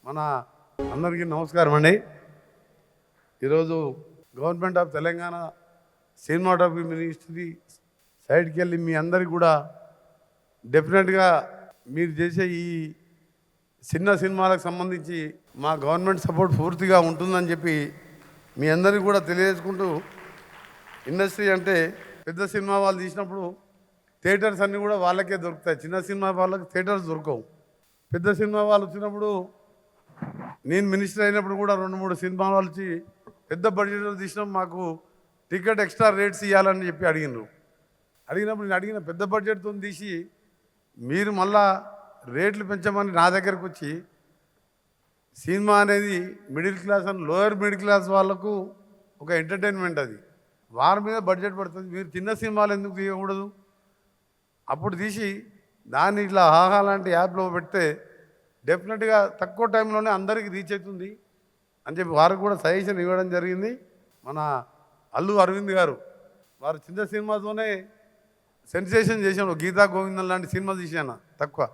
మన అందరికీ నమస్కారం అండి. ఈరోజు government of Telangana cinematography ministry సైడ్కి వెళ్ళి మీ అందరికి కూడా డెఫినెట్గా మీరు చేసే ఈ చిన్న సినిమాలకు సంబంధించి మా గవర్నమెంట్ సపోర్ట్ పూర్తిగా ఉంటుందని చెప్పి మీ అందరికీ కూడా తెలియజేసుకుంటూ, ఇండస్ట్రీ అంటే పెద్ద సినిమా వాళ్ళు తీసినప్పుడు థియేటర్స్ అన్నీ కూడా వాళ్ళకే దొరుకుతాయి. చిన్న సినిమా వాళ్ళకి థియేటర్స్ దొరకవు. పెద్ద సినిమా వాళ్ళు వచ్చినప్పుడు నేను మినిస్టర్ అయినప్పుడు కూడా 2-3 సినిమా వాళ్ళు వచ్చి పెద్ద బడ్జెట్లో తీసినప్పుడు మాకు టికెట్ ఎక్స్ట్రా రేట్స్ ఇవ్వాలని చెప్పి అడిగినప్పుడు నేను అడిగిన పెద్ద బడ్జెట్తో తీసి మీరు మళ్ళా రేట్లు పెంచమని నా దగ్గరకు వచ్చి, సినిమా అనేది middle class and lower middle class వాళ్ళకు ఒక ఎంటర్టైన్మెంట్, అది వారి మీద బడ్జెట్ పడుతుంది, మీరు చిన్న సినిమాలు ఎందుకు తీయకూడదు, అప్పుడు తీసి దాన్ని ఇట్లా ఆహా లాంటి యాప్లో పెడితే డెఫినెట్గా తక్కువ టైంలోనే అందరికీ రీచ్ అవుతుంది అని చెప్పి వారికి కూడా సజెషన్ ఇవ్వడం జరిగింది. మన అల్లు అరవింద్ గారు వారు చిన్న సినిమాతోనే సెన్సేషన్ చేశాను. గీతా గోవిందం లాంటి సినిమా తీశాను తక్కువ.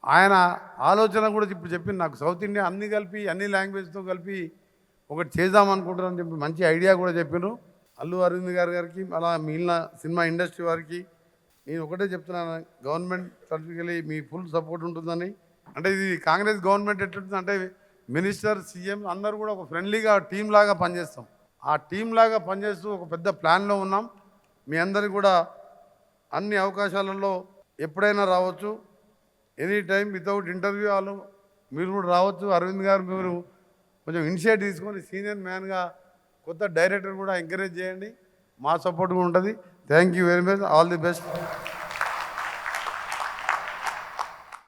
ఆయన ఆలోచన కూడా ఇప్పుడు చెప్పింది నాకు, సౌత్ ఇండియా అన్ని కలిపి అన్ని లాంగ్వేజ్తో కలిపి ఒకటి చేద్దామనుకుంటున్నారని చెప్పి మంచి ఐడియా కూడా చెప్పాను అల్లు అరవింద్ గారికి. అలా మిగిలిన సినిమా ఇండస్ట్రీ వారికి నేను ఒకటే చెప్తున్నాను, గవర్నమెంట్ తరఫుకెళ్ళి మీ ఫుల్ సపోర్ట్ ఉంటుందని. అంటే ఇది కాంగ్రెస్ గవర్నమెంట్ ఎట్లుంటుంది అంటే మినిస్టర్, సీఎం అందరూ కూడా ఒక ఫ్రెండ్లీగా టీం లాగా పనిచేస్తాం. ఆ టీం లాగా పనిచేస్తూ ఒక పెద్ద ప్లాన్లో ఉన్నాం. మీ అందరికీ కూడా అన్ని అవకాశాలలో ఎప్పుడైనా రావచ్చు, ఎనీ టైం వితౌట్ ఇంటర్వ్యూ వాళ్ళు మీరు కూడా రావచ్చు. అరవింద్ గారు మీరు కొంచెం ఇనిషియేటివ్ తీసుకొని సీనియర్ మ్యాన్గా కొత్త డైరెక్టర్ కూడా ఎంకరేజ్ చేయండి, మా సపోర్ట్ కూడా ఉంటుంది. Thank you very much, all the best.